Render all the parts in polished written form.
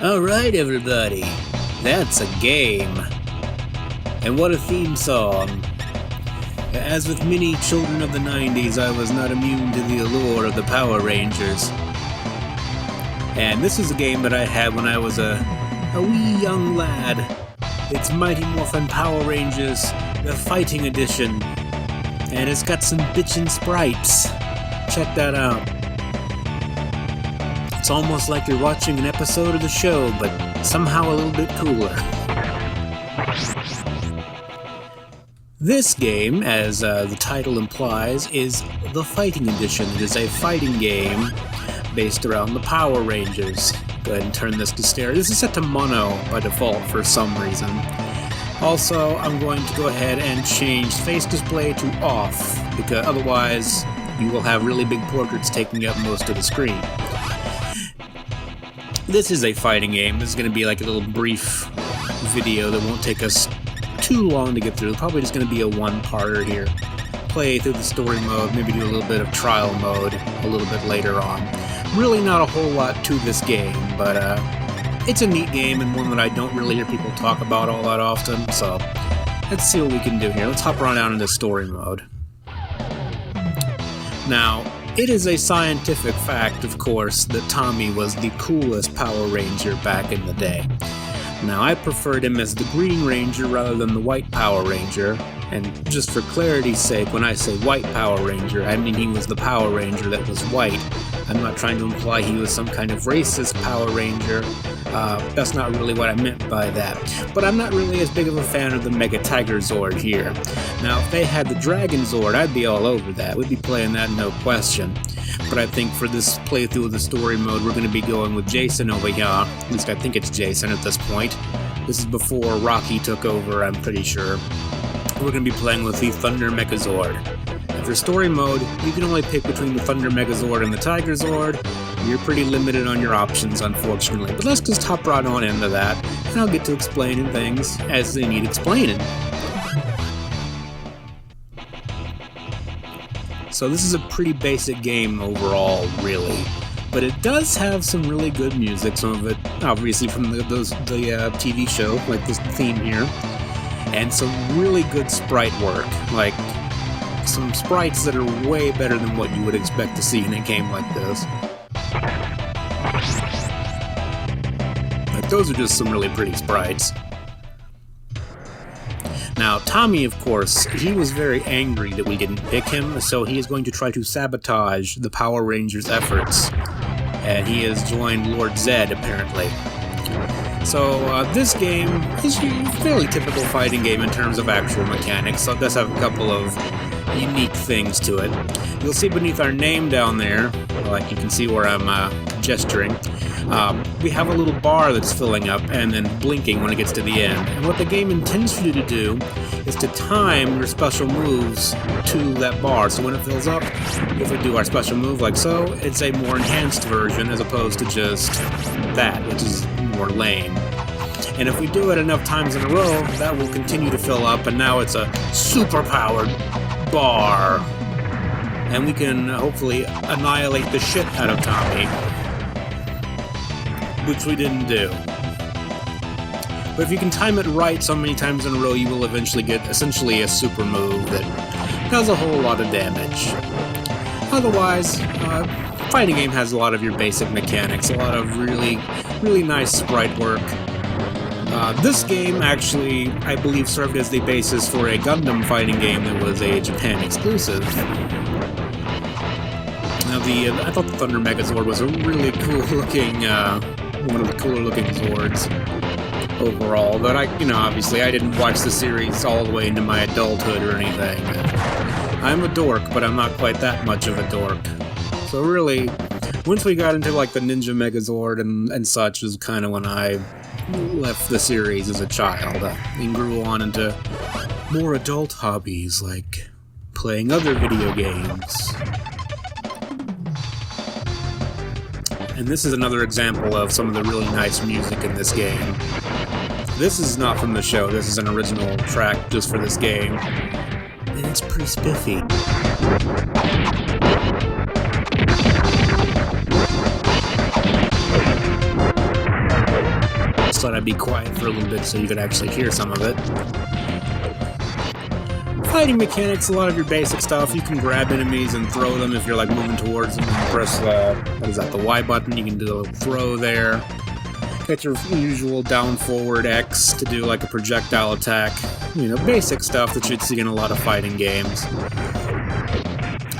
Alright, everybody, that's a game. And what a theme song. As with many children of the 90s, I was not immune to the allure of the Power Rangers. And this is a game that I had when I was a wee young lad. It's Mighty Morphin Power Rangers, the Fighting Edition. And it's got some bitchin' sprites. Check that out. It's almost like you're watching an episode of the show, but somehow a little bit cooler. This game, as the title implies, is the Fighting Edition. It is a fighting game based around the Power Rangers. Go ahead and turn this to stereo. This is set to mono by default for some reason. Also, I'm going to go ahead and change face display to off, because otherwise you will have really big portraits taking up most of the screen. This is a fighting game. This is going to be like a little brief video that won't take us too long to get through. Probably just going to be a one-parter here. Play through the story mode, maybe do a little bit of trial mode a little bit later on. Really not a whole lot to this game, but it's a neat game and one that I don't really hear people talk about all that often, so let's see what we can do here. Let's hop around down into story mode. Now, it is a scientific fact, of course, that Tommy was the coolest Power Ranger back in the day. Now, I preferred him as the Green Ranger rather than the White Power Ranger, and just for clarity's sake, when I say White Power Ranger, I mean he was the Power Ranger that was white. I'm not trying to imply he was some kind of racist Power Ranger. That's not really what I meant by that. But I'm not really as big of a fan of the Mega Tiger Zord here. Now, if they had the Dragon Zord, I'd be all over that. We'd be playing that, no question. But I think for this playthrough of the story mode, we're going to be going with Jason over here. At least I think it's Jason at this point. This is before Rocky took over, I'm pretty sure. We're going to be playing with the Thunder Megazord. And for story mode, you can only pick between the Thunder Megazord and the Tiger Zord. You're pretty limited on your options, unfortunately. But let's just hop right on into that, and I'll get to explaining things as they need explaining. So this is a pretty basic game overall, really. But it does have some really good music, some of it obviously from the TV show, like this theme here. And some really good sprite work, like some sprites that are way better than what you would expect to see in a game like this. Like, those are just some really pretty sprites. Now, Tommy, of course, he was very angry that we didn't pick him, so he is going to try to sabotage the Power Rangers' efforts. And he has joined Lord Zed, apparently. So, this game is a fairly typical fighting game in terms of actual mechanics, so it does have a couple of unique things to it. You'll see beneath our name down there, like you can see where I'm gesturing, we have a little bar that's filling up and then blinking when it gets to the end. And what the game intends for you to do is to time your special moves to that bar. So when it fills up, if we do our special move like so, it's a more enhanced version as opposed to just that, which is more lame. And if we do it enough times in a row, that will continue to fill up, and now it's a super-powered bar. And we can hopefully annihilate the shit out of Tommy, which we didn't do. But if you can time it right so many times in a row, you will eventually get essentially a super move that does a whole lot of damage. Otherwise, fighting game has a lot of your basic mechanics, a lot of really nice sprite work. This game actually, I believe, served as the basis for a Gundam fighting game that was a Japan exclusive. Now, I thought the Thunder Megazord was a really cool-looking, one of the cooler-looking Zords overall. But obviously, I didn't watch the series all the way into my adulthood or anything. I'm a dork, but I'm not quite that much of a dork. So really, once we got into like the Ninja Megazord and such, was kind of when I left the series as a child and grew on into more adult hobbies like playing other video games. And this is another example of some of the really nice music in this game. This is not from the show, this is an original track just for this game. And it's pretty spiffy. gotta be quiet for a little bit so you can actually hear some of it. Fighting mechanics, a lot of your basic stuff. You can grab enemies and throw them if you're like moving towards them. You can press the Y button. You can do a little throw there. Get your usual down forward X to do like a projectile attack. You know, basic stuff that you'd see in a lot of fighting games.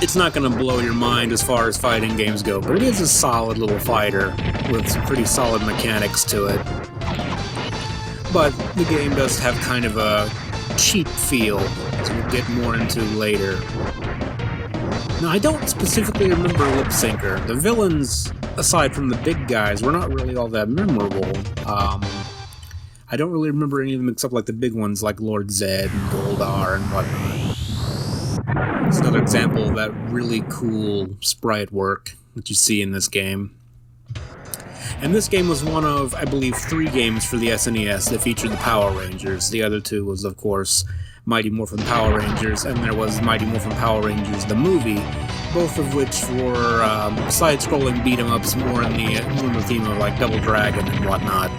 It's not going to blow your mind as far as fighting games go, but it is a solid little fighter with some pretty solid mechanics to it. But the game does have kind of a cheap feel, as we'll get more into later. Now, I don't specifically remember Lip Syncer. The villains, aside from the big guys, were not really all that memorable. I don't really remember any of them except like the big ones like Lord Zed and Goldar and whatnot. It's another example of that really cool sprite work that you see in this game. And this game was one of, I believe, 3 games for the SNES that featured the Power Rangers. The other 2 was, of course, Mighty Morphin Power Rangers, and there was Mighty Morphin Power Rangers, the movie, both of which were side-scrolling beat-em-ups more in the theme of like Double Dragon and whatnot.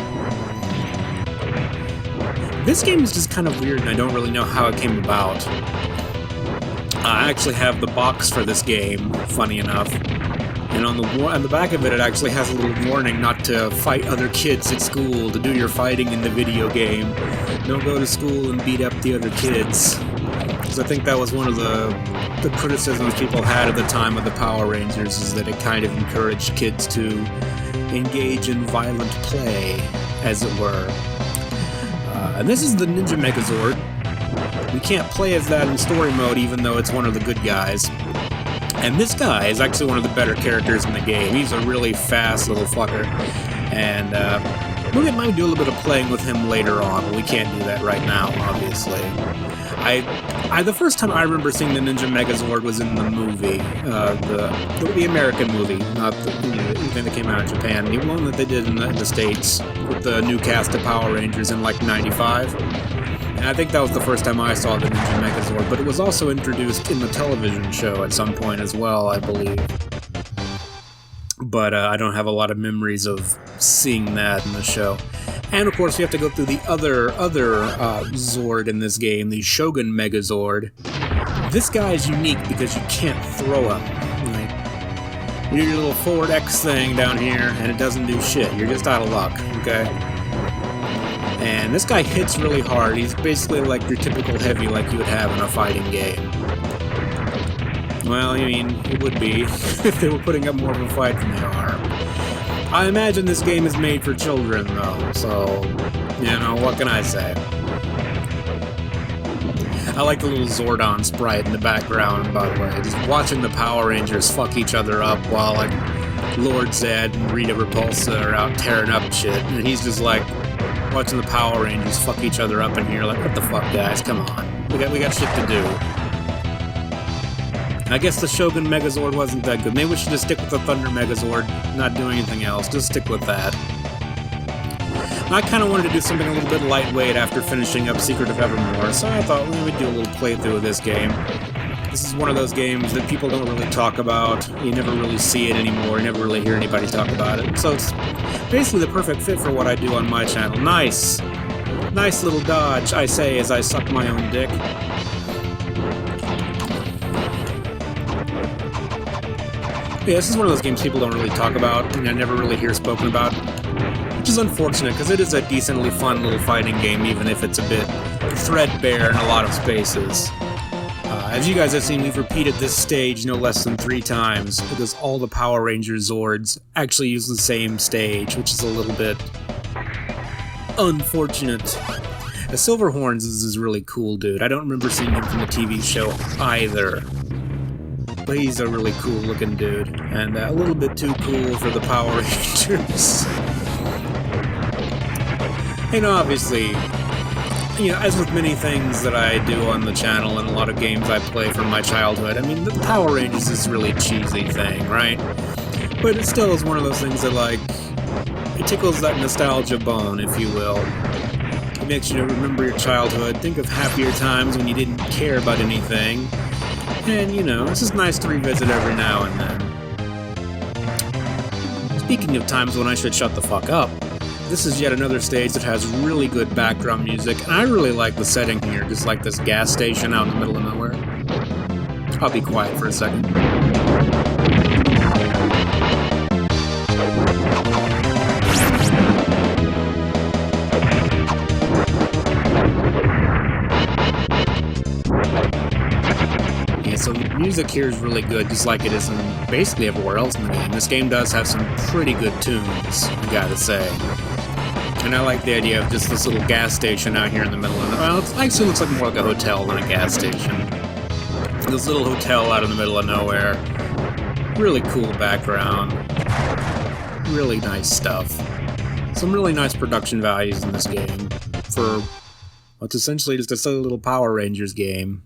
This game is just kind of weird, and I don't really know how it came about. I actually have the box for this game, funny enough. And on the back of it, it actually has a little warning not to fight other kids at school, to do your fighting in the video game. Don't go to school and beat up the other kids. Because I think that was one of the criticisms people had at the time of the Power Rangers, is that it kind of encouraged kids to engage in violent play, as it were. And this is the Ninja Megazord. We can't play as that in story mode, even though it's one of the good guys. And this guy is actually one of the better characters in the game. He's a really fast little fucker. And we might do a little bit of playing with him later on, but we can't do that right now, obviously. The first time I remember seeing the Ninja Megazord was in the movie, the American movie, not the thing that came out in Japan. The one that they did in the States with the new cast of Power Rangers in like '95. And I think that was the first time I saw the Ninja Megazord, but it was also introduced in the television show at some point as well, I believe. But I don't have a lot of memories of seeing that in the show. And of course, you have to go through the other Zord in this game, the Shogun Megazord. This guy is unique because you can't throw him. Like, you do your little forward X thing down here, and it doesn't do shit. You're just out of luck, okay? And this guy hits really hard. He's basically like your typical heavy like you would have in a fighting game. Well, I mean, it would be if they were putting up more of a fight than they are. I imagine this game is made for children, though, so, you know, what can I say? I like the little Zordon sprite in the background, by the way. Just watching the Power Rangers fuck each other up while, like, Lord Zed and Rita Repulsa are out tearing up shit, and he's just like, watching the Power Rangers fuck each other up in here, like, what the fuck, guys? Come on. We got shit to do. I guess the Shogun Megazord wasn't that good. Maybe we should just stick with the Thunder Megazord, not do anything else. Just stick with that. I kind of wanted to do something a little bit lightweight after finishing up Secret of Evermore, so I thought we would do a little playthrough of this game. This is one of those games that people don't really talk about. You never really see it anymore. You never really hear anybody talk about it. So it's basically the perfect fit for what I do on my channel. Nice! Nice little dodge, I say, as I suck my own dick. Yeah, this is one of those games people don't really talk about, and I never really hear spoken about. Which is unfortunate, because it is a decently fun little fighting game, even if it's a bit threadbare in a lot of spaces. As you guys have seen, we've repeated this stage no less than 3 times, because all the Power Ranger Zords actually use the same stage, which is a little bit unfortunate. Silverhorns is really cool, dude. I don't remember seeing him from the TV show either. But he's a really cool looking dude, and a little bit too cool for the Power Rangers. And obviously, you know, as with many things that I do on the channel and a lot of games I play from my childhood, I mean, the Power Rangers is a really cheesy thing, right? But it still is one of those things that, like, it tickles that nostalgia bone, if you will. It makes you remember your childhood, think of happier times when you didn't care about anything. And, you know, it's just nice to revisit every now and then. Speaking of times when I should shut the fuck up, this is yet another stage that has really good background music, and I really like the setting here, just like this gas station out in the middle of nowhere. I'll be quiet for a second. Yeah, so the music here is really good, just like it is in basically everywhere else in the game. This game does have some pretty good tunes, I gotta say. And I like the idea of just this little gas station out here in the middle of it. Well, it actually looks like more like a hotel than a gas station. This little hotel out in the middle of nowhere. Really cool background. Really nice stuff. Some really nice production values in this game for what's essentially just a silly little Power Rangers game.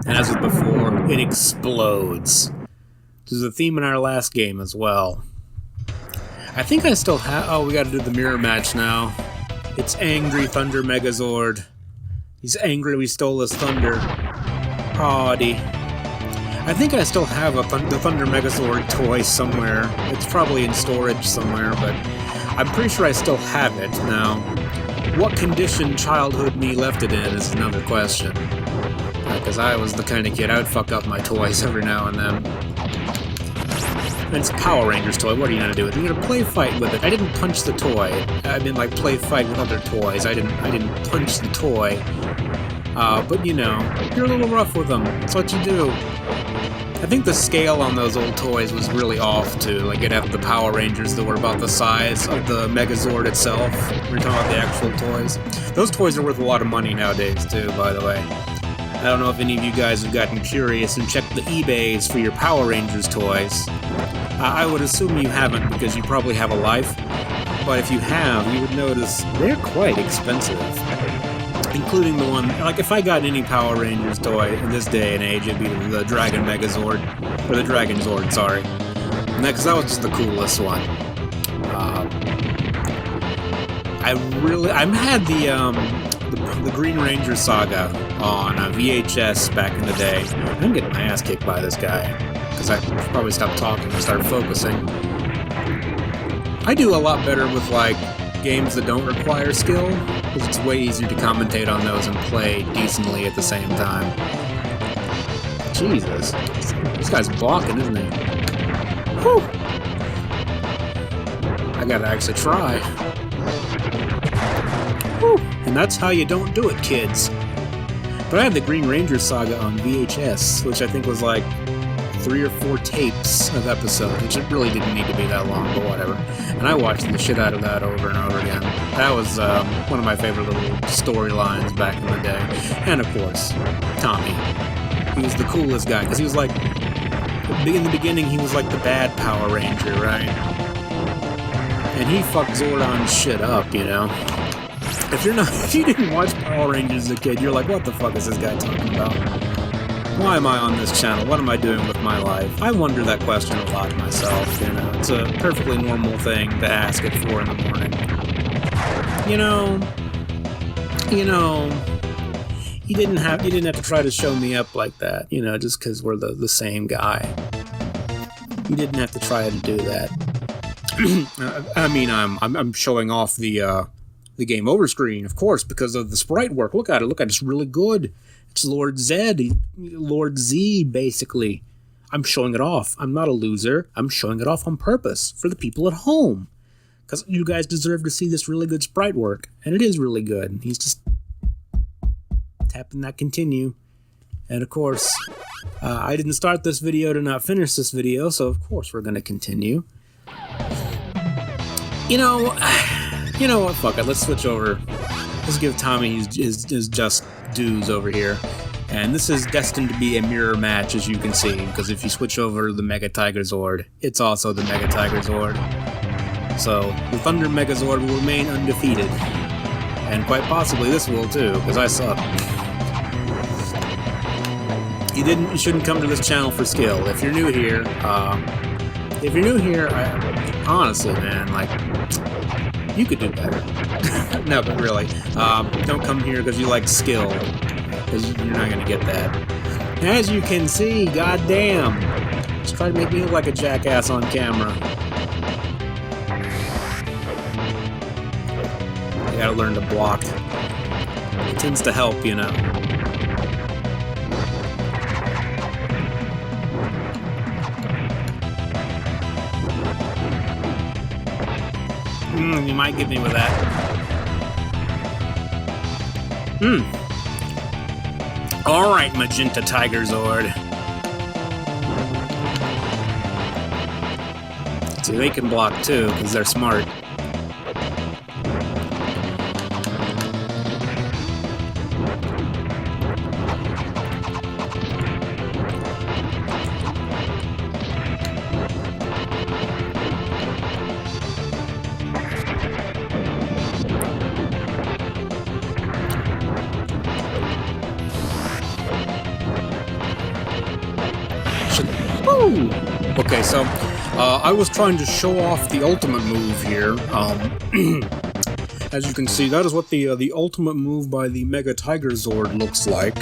And as with before, it explodes. This is a theme in our last game as well. I think I still have... Oh, we gotta do the mirror match now. It's Angry Thunder Megazord. He's angry we stole his thunder. Awdy. I think I still have the Thunder Megazord toy somewhere. It's probably in storage somewhere, but I'm pretty sure I still have it. Now, what condition childhood me left it in is another question. Because I was the kind of kid, I would fuck up my toys every now and then. And it's a Power Rangers toy, what are you gonna do with it? You're gonna play fight with it. I didn't punch the toy. I mean, like, play fight with other toys. I didn't punch the toy. But you know, you're a little rough with them. That's what you do. I think the scale on those old toys was really off, too. Like, you'd have the Power Rangers that were about the size of the Megazord itself. We're talking about the actual toys. Those toys are worth a lot of money nowadays, too, by the way. I don't know if any of you guys have gotten curious and checked the eBays for your Power Rangers toys. I would assume you haven't because you probably have a life, but if you have, you would notice they're quite expensive. Including the one, like if I got any Power Rangers toy in this day and age, it'd be the Dragon Megazord, or the Dragon Zord, sorry. And because that was just the coolest one. I had the Green Ranger Saga on VHS back in the day. I'm getting my ass kicked by this guy. Because I probably stopped talking and started focusing. I do a lot better with, like, games that don't require skill, because it's way easier to commentate on those and play decently at the same time. Jesus. This guy's blocking, isn't he? Whew! I gotta actually try. Whew! And that's how you don't do it, kids. But I had the Green Ranger Saga on VHS, which I think was like 3 or 4 tapes of episodes, which it really didn't need to be that long, but whatever. And I watched the shit out of that over and over again. That was one of my favorite little storylines back in the day. And of course, Tommy. He was the coolest guy, because he was like, in the beginning he was like the bad Power Ranger, right? And he fucked Zordon's shit up, you know? If you didn't watch Power Rangers as a kid, you're like, what the fuck is this guy talking about? Why am I on this channel? What am I doing with my life? I wonder that question a lot myself, you know. It's a perfectly normal thing to ask at 4 in the morning. You didn't have to try to show me up like that, you know, just because we're the same guy. You didn't have to try to do that. I mean, I'm showing off the game over screen, of course, because of the sprite work. Look at it. It's really good. It's Lord Z, basically. I'm showing it off. I'm not a loser. I'm showing it off on purpose for the people at home. Because you guys deserve to see this really good sprite work. And it is really good. He's just tapping that continue. And of course, I didn't start this video to not finish this video, so of course we're going to continue. You know what? Fuck it. Let's switch over. Let's give Tommy his just dues over here. And this is destined to be a mirror match, as you can see, because if you switch over the Mega Tiger Zord, it's also the Mega Tiger Zord. So, the Thunder Megazord will remain undefeated. And quite possibly this will too, because I suck. You shouldn't come to this channel for skill. If you're new here, honestly, man, like, you could do better. No, but really, don't come here because you like skill, because you're not going to get that. As you can see, goddamn, just try to make me look like a jackass on camera. gotta learn to block. It tends to help, you know. You might get me with that. Alright, Magenta Tiger Zord. See, they can block too, because they're smart. Okay, so I was trying to show off the ultimate move here. As you can see, that is what the ultimate move by the Mega Tiger Zord looks like.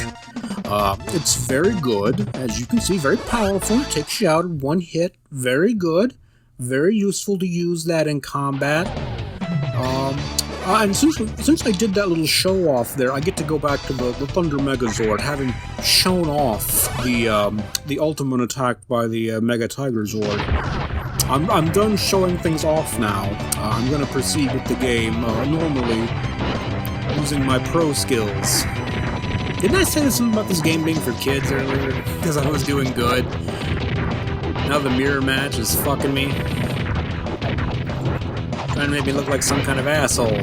It's very good, as you can see, very powerful. Takes you out in one hit. Very good, very useful to use that in combat. And since I did that little show off there, I get to go back to the Thunder Megazord, having shown off the ultimate attack by the Mega Tiger Zord. I'm done showing things off now. I'm going to proceed with the game normally, using my pro skills. Didn't I say something about this game being for kids earlier? Because I was doing good. Now the mirror match is fucking me. Trying to make me look like some kind of asshole.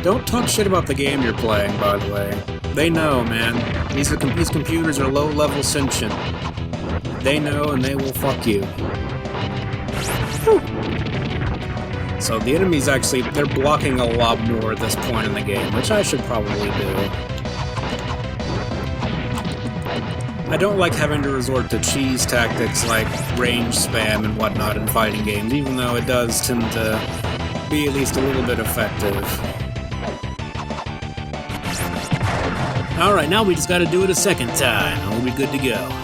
Don't talk shit about the game you're playing, by the way. They know, man. These computers are low-level sentient. They know and they will fuck you. Whew. So the enemies actually, they're blocking a lot more at this point in the game, which I should probably do. I don't like having to resort to cheese tactics like range spam and whatnot in fighting games, even though it does tend to be at least a little bit effective. Alright, now we just gotta do it a second time, and we'll be good to go.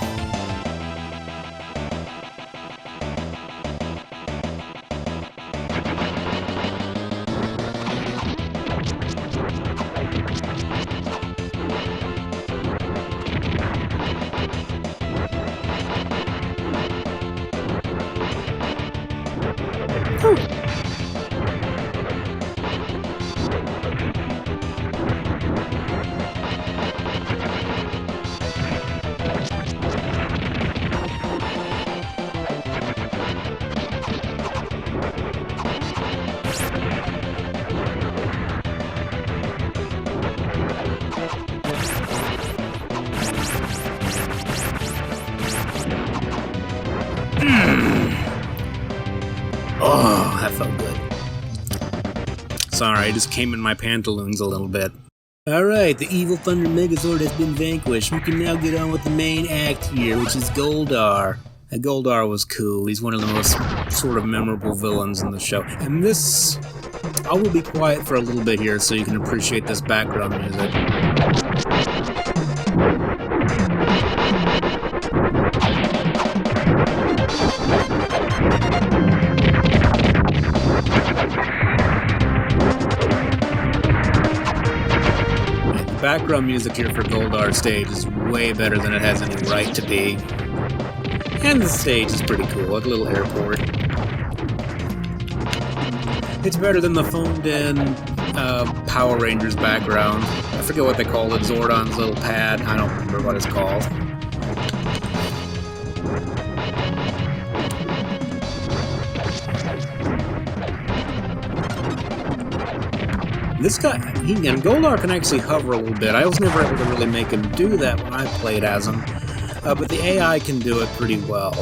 Oh, that felt good. Sorry, I just came in my pantaloons a little bit. Alright, the evil Thunder Megazord has been vanquished. We can now get on with the main act here, which is Goldar. Goldar was cool. He's one of the most sort of memorable villains in the show. And this... I will be quiet for a little bit here so you can appreciate this background music. Background music here for Goldar's stage is way better than it has any right to be. And the stage is pretty cool, like a little airport. It's better than the phoned-in Power Rangers background. I forget what they call it, Zordon's little pad. I don't remember what it's called. This guy, and Goldar can actually hover a little bit. I was never able to really make him do that when I played as him, but the AI can do it pretty well.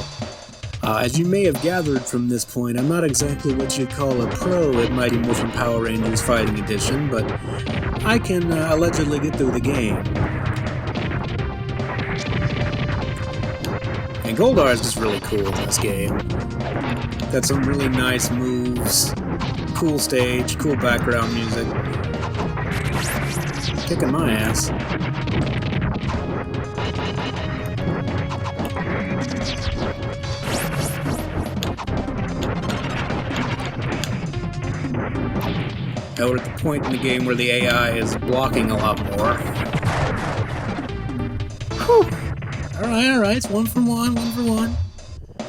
As you may have gathered from this point, I'm not exactly what you'd call a pro at Mighty Morphin Power Rangers Fighting Edition, but I can allegedly get through the game. And Goldar is just really cool in this game. Got some really nice moves, cool stage, cool background music. Kicking my ass. we're at the point in the game where the AI is blocking a lot more. Whew. Alright, it's 1 for 1, 1 for 1.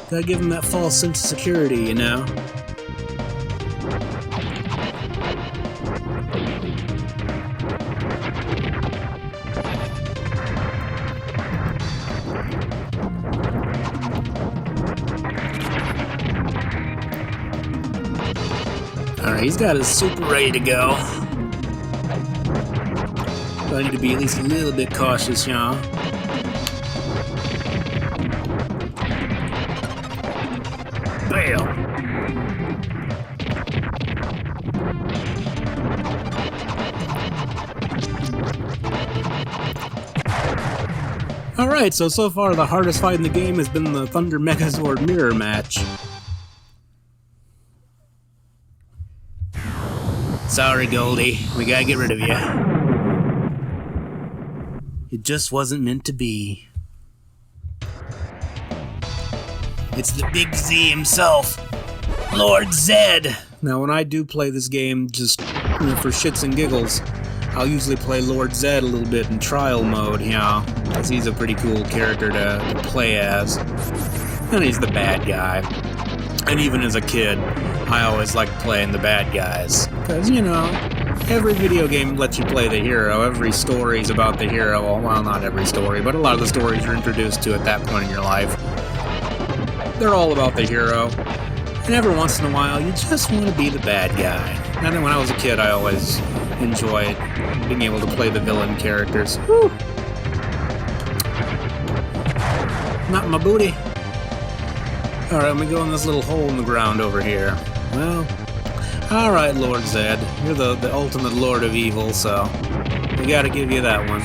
Gotta give him that false sense of security, you know? Alright, he's got his super ready to go. So I need to be at least a little bit cautious, y'all. Bam! Alright, so far the hardest fight in the game has been the Thunder Megazord mirror match. Sorry, Goldie. We gotta get rid of you. It just wasn't meant to be. It's the Big Z himself, Lord Zed. Now, when I do play this game, just for shits and giggles, I'll usually play Lord Zed a little bit in trial mode, because he's a pretty cool character to play as. And he's the bad guy. And even as a kid, I always liked playing the bad guys. Because, every video game lets you play the hero. Every story's about the hero. Well, not every story, but a lot of the stories you're introduced to at that point in your life, they're all about the hero. And every once in a while, you just want to be the bad guy. And when I was a kid, I always enjoyed being able to play the villain characters. Whew. Not my booty. Alright, let me go in this little hole in the ground over here. Well, alright, Lord Zed. You're the ultimate Lord of Evil, so we gotta give you that one.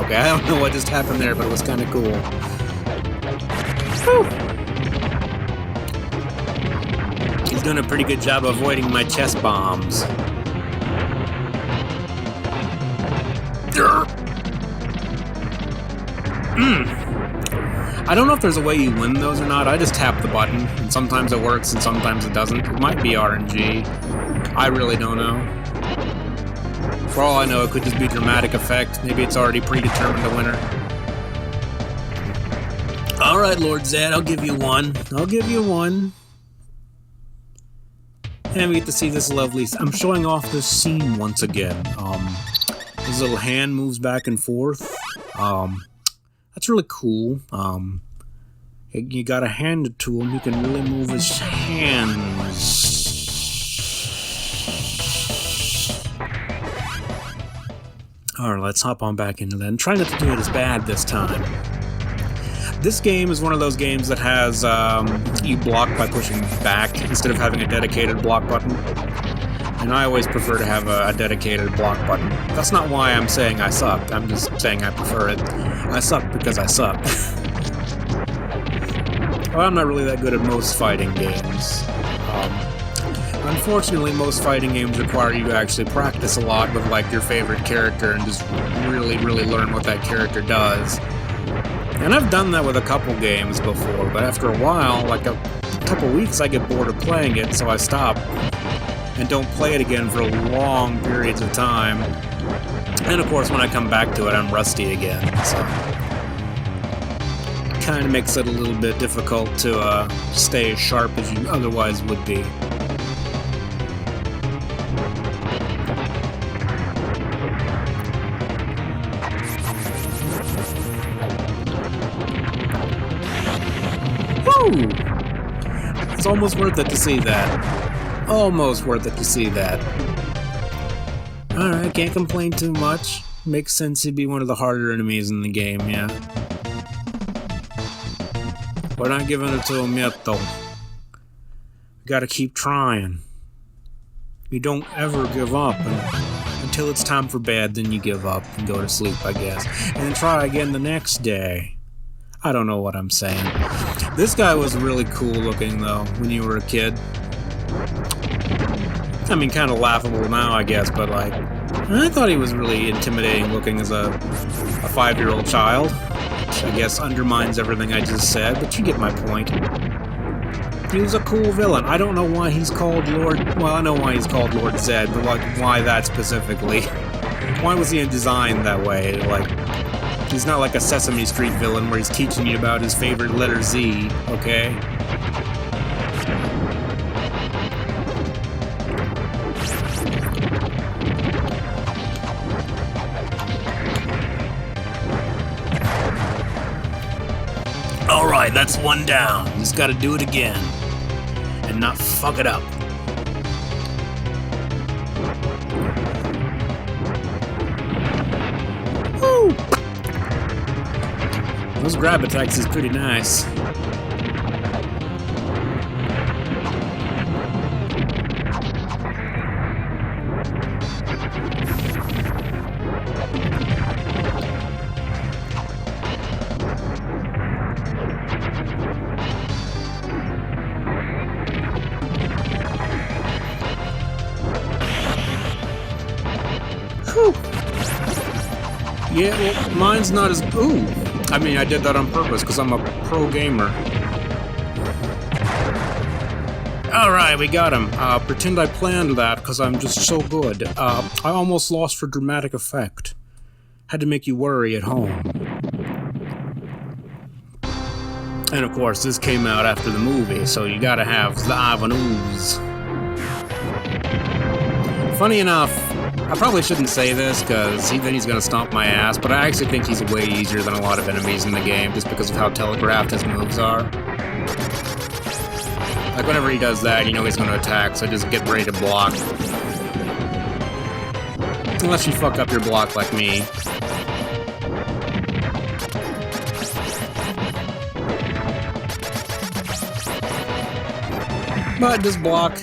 Okay, I don't know what just happened there, but it was kind of cool. Whew. He's doing a pretty good job avoiding my chest bombs. I don't know if there's a way you win those or not. I just tap the button, and sometimes it works and sometimes it doesn't. It might be RNG. I really don't know. For all I know, it could just be dramatic effect. Maybe it's already predetermined a winner. Alright, Lord Zed, I'll give you one. I'll give you one. And we get to see this lovely... I'm showing off this scene once again. His little hand moves back and forth. That's really cool. You gotta hand it to him. He can really move his hands. Alright, let's hop on back into that. And try not to do it as bad this time. This game is one of those games that has, you block by pushing back instead of having a dedicated block button. And I always prefer to have a dedicated block button. That's not why I'm saying I suck. I'm just saying I prefer it. I suck because I suck. Well, I'm not really that good at most fighting games. Unfortunately, most fighting games require you to actually practice a lot with, your favorite character and just really, really learn what that character does. And I've done that with a couple games before, but after a while, a couple weeks, I get bored of playing it, so I stop. And don't play it again for long periods of time. And of course, when I come back to it, I'm rusty again, so... it kind of makes it a little bit difficult to stay as sharp as you otherwise would be. Woo! It's almost worth it to see that. Almost worth it to see that. Alright, can't complain too much. Makes sense he'd be one of the harder enemies in the game, yeah. We're not giving it to him yet, though. We gotta keep trying. You don't ever give up. Until it's time for bed, then you give up and go to sleep, I guess. And then try again the next day. I don't know what I'm saying. This guy was really cool looking, though, when you were a kid. I mean, kind of laughable now, I guess, but I thought he was really intimidating looking as a 5-year-old child. Which I guess undermines everything I just said, but you get my point. He was a cool villain. I don't know why he's called Lord... Well, I know why he's called Lord Zed, but, like, why that specifically? Why was he designed that way? Like, he's not like a Sesame Street villain where he's teaching you about his favorite letter Z, okay? Alright, that's one down. Just gotta do it again. And not fuck it up. Woo! Those grab attacks is pretty nice. Whew. Yeah, well, mine's not as... Ooh! I mean, I did that on purpose, because I'm a pro gamer. Alright, we got him. Pretend I planned that, because I'm just so good. I almost lost for dramatic effect. Had to make you worry at home. And of course, this came out after the movie, so you gotta have the avenues. Funny enough, I probably shouldn't say this, because then he's gonna stomp my ass, but I actually think he's way easier than a lot of enemies in the game, just because of how telegraphed his moves are. Like, whenever he does that, you know he's gonna attack, so just get ready to block. Unless you fuck up your block like me. But just block.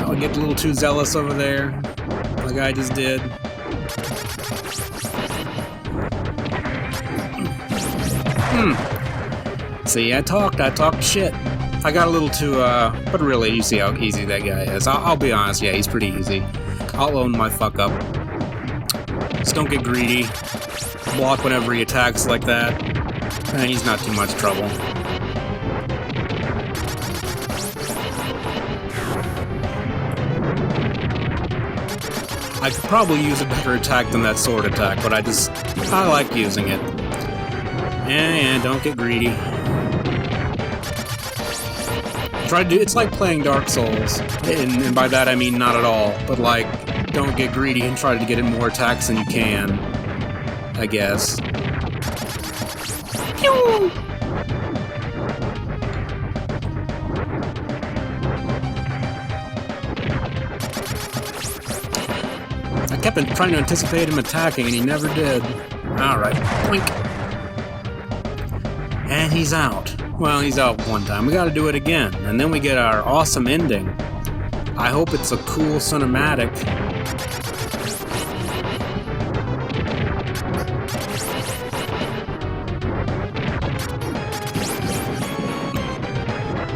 I'll get a little too zealous over there. Like I just did. See, I talked shit. I got a little too, but really, you see how easy that guy is. I'll be honest, yeah, he's pretty easy. I'll own my fuck up. Just don't get greedy. Block whenever he attacks like that. And he's not too much trouble. I could probably use a better attack than that sword attack, but I like using it. Yeah, don't get greedy. It's like playing Dark Souls, and by that I mean not at all, but like, don't get greedy and try to get in more attacks than you can, I guess. Pew! I kept trying to anticipate him attacking, and he never did. Alright, boink. And he's out. Well, he's out one time. We gotta do it again, and then we get our awesome ending. I hope it's a cool cinematic.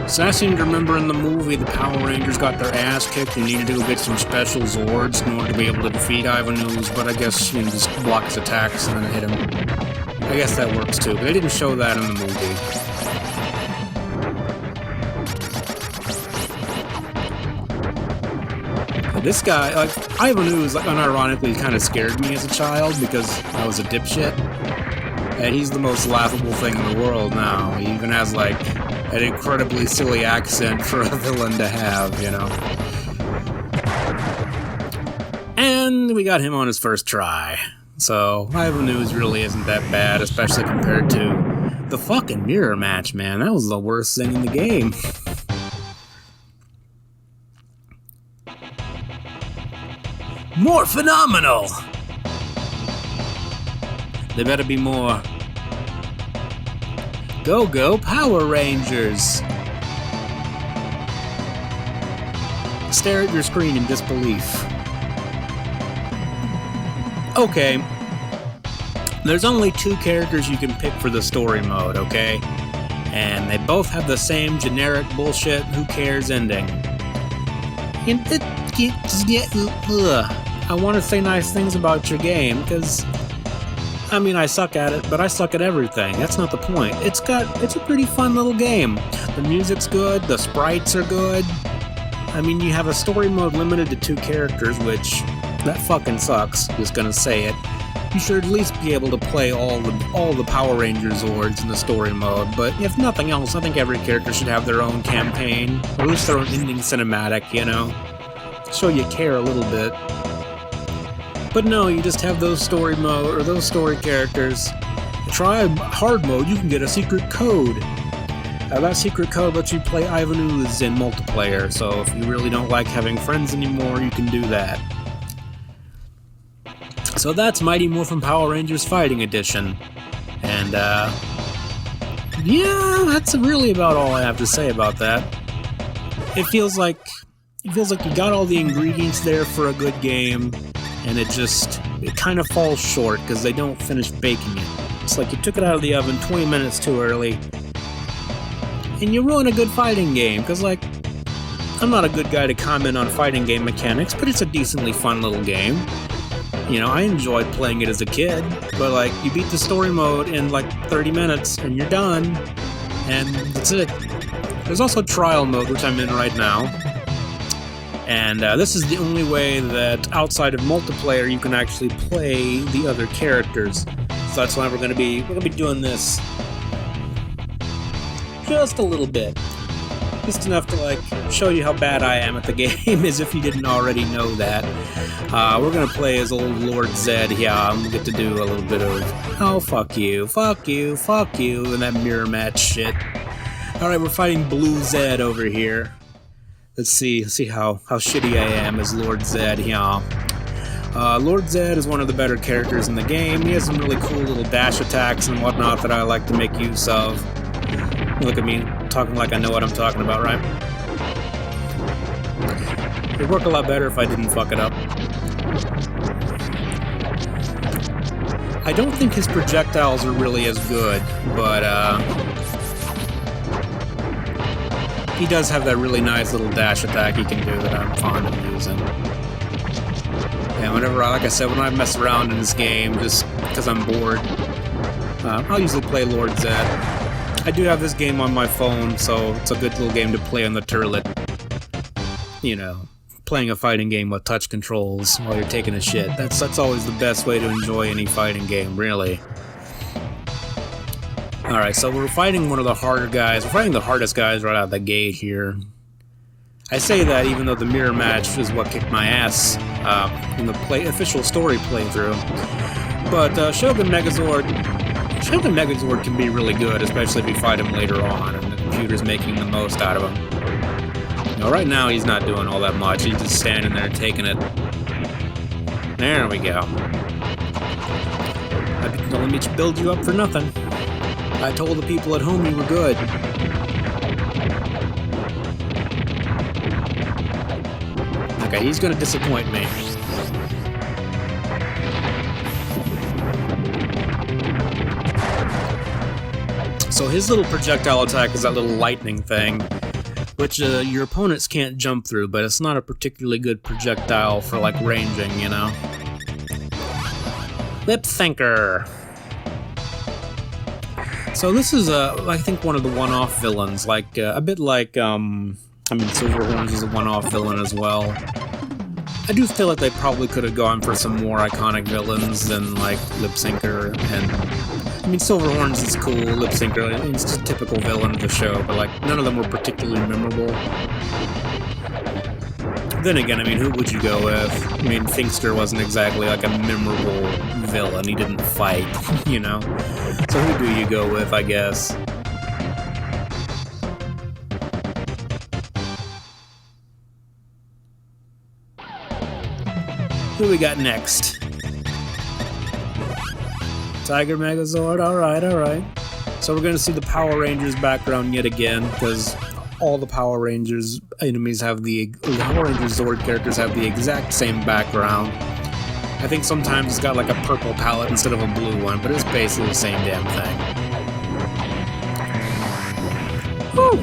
So I seem to remember in the movie the Power Rangers got their ass kicked and needed to go get some special Zords in order to be able to defeat Ivanhoe's, but I guess you can just block his attacks and then hit him. I guess that works too, but they didn't show that in the movie. This guy, like, Ivanhoe's, like, unironically kind of scared me as a child because I was a dipshit. And he's the most laughable thing in the world now. He even has, like, an incredibly silly accent for a villain to have, you know. And we got him on his first try. So, Ivanhoe's really isn't that bad, especially compared to the fucking mirror match, man. That was the worst thing in the game. More phenomenal! There better be more. Go Power Rangers! Stare at your screen in disbelief. Okay. There's only 2 characters you can pick for the story mode, okay? And they both have the same generic bullshit, who cares ending. And I want to say nice things about your game, because I mean, I suck at it, but I suck at everything. That's not the point. It's a pretty fun little game. The music's good, the sprites are good. I mean, you have a story mode limited to 2 characters, which, that fucking sucks, just gonna say it. You should at least be able to play all the Power Ranger Zords in the story mode, but if nothing else, I think every character should have their own campaign, or at least their own ending cinematic, you know? Show you care a little bit. But no, you just have those story mode, or those story characters. Try hard mode, you can get a secret code. That secret code lets you play Ivan Ooze in multiplayer, so if you really don't like having friends anymore, you can do that. So that's Mighty Morphin Power Rangers Fighting Edition. And, yeah, that's really about all I have to say about that. It feels like you got all the ingredients there for a good game, and it kind of falls short because they don't finish baking it. It's like you took it out of the oven 20 minutes too early, and you ruin a good fighting game, because, like, I'm not a good guy to comment on fighting game mechanics, but it's a decently fun little game. You know, I enjoyed playing it as a kid, but, like, you beat the story mode in, like, 30 minutes, and you're done, and that's it. There's also trial mode, which I'm in right now, and this is the only way that, outside of multiplayer, you can actually play the other characters. So that's why we're gonna be doing this just a little bit. Just enough to, like, show you how bad I am at the game, as if you didn't already know that. We're gonna play as old Lord Zed here, and we'll get to do a little bit of, oh, fuck you, fuck you, fuck you, and that mirror match shit. Alright, we're fighting Blue Zed over here. Let's see how shitty I am as Lord Zed here. Lord Zed is one of the better characters in the game. He has some really cool little dash attacks and whatnot that I like to make use of. Look at me, talking like I know what I'm talking about, right? It'd work a lot better if I didn't fuck it up. I don't think his projectiles are really as good, but he does have that really nice little dash attack he can do that I'm fond of using. And whenever, like I said, when I mess around in this game, just because I'm bored, I'll usually play Lord Zed. I do have this game on my phone, so it's a good little game to play on the turlet. You know, playing a fighting game with touch controls while you're taking a shit. That's always the best way to enjoy any fighting game, really. Alright, so we're fighting one of the harder guys. We're fighting the hardest guys right out of the gate here. I say that even though the mirror match is what kicked my ass in the official story playthrough. But Shogun Megazord can be really good, especially if you fight him later on and the computer's making the most out of him. Now, right now he's not doing all that much, he's just standing there taking it. There we go. Don't let me build you up for nothing. I told the people at home you were good. Okay, he's gonna disappoint me. So his little projectile attack is that little lightning thing, which your opponents can't jump through, but it's not a particularly good projectile for, like, ranging, you know? Lip Thinker! So this is, I think, one of the one-off villains, like, a bit like, I mean, Silverhorns is a one-off villain as well. I do feel like they probably could have gone for some more iconic villains than, like, Lip Syncer, and I mean, Silverhorns is cool, Lip Syncer, it's just a typical villain of the show, but, like, none of them were particularly memorable. Then again, I mean, who would you go with? I mean, Thinkster wasn't exactly, like, a memorable villain, he didn't fight, you know? So who do you go with, I guess? Who we got next? Tiger Megazord, alright. So we're gonna see the Power Rangers background yet again, because all the Power Rangers enemies have the Power Rangers Zord characters have the exact same background. I think sometimes it's got like a purple palette instead of a blue one, but it's basically the same damn thing. Woo!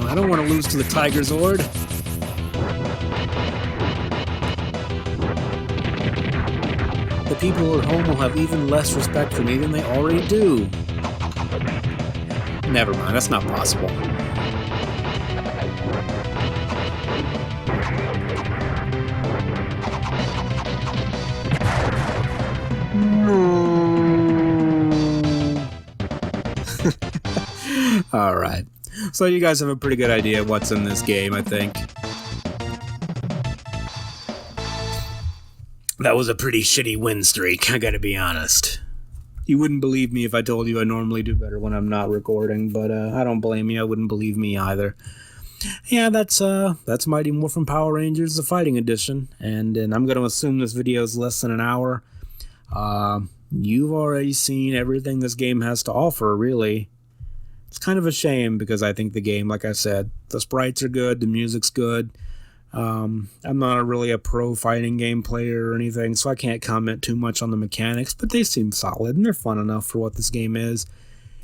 I don't want to lose to the Tiger Zord. people at home will have even less respect for me than they already do. Never mind, that's not possible. Alright, so you guys have a pretty good idea of what's in this game, I think. That was a pretty shitty win streak, I gotta be honest. You wouldn't believe me if I told you I normally do better when I'm not recording, but I don't blame you, I wouldn't believe me either. Yeah, that's Mighty Morphin Power Rangers, the Fighting Edition, and I'm gonna assume this video is less than an hour. You've already seen everything this game has to offer, really. It's kind of a shame because I think the game, like I said, the sprites are good, the music's good. I'm not really a pro fighting game player or anything, so I can't comment too much on the mechanics, but they seem solid and they're fun enough for what this game is.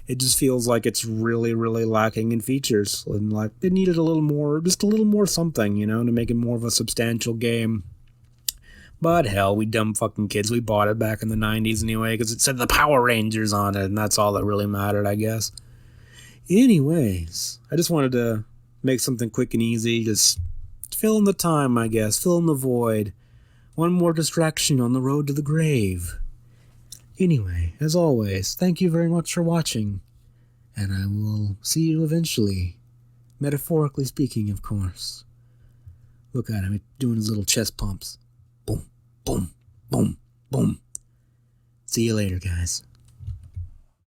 It just feels like it's really, really lacking in features, and like it needed a little more, just a little more something, you know, to make it more of a substantial game. But hell, we dumb fucking kids, we bought it back in the 90s anyway, because it said the Power Rangers on it, and that's all that really mattered, I guess. Anyways, I just wanted to make something quick and easy, just fill in the time, I guess, fill in the void. One more distraction on the road to the grave. Anyway, as always, thank you very much for watching, and I will see you eventually. Metaphorically speaking, of course. Look at him doing his little chest pumps. Boom, boom, boom, boom. See you later, guys.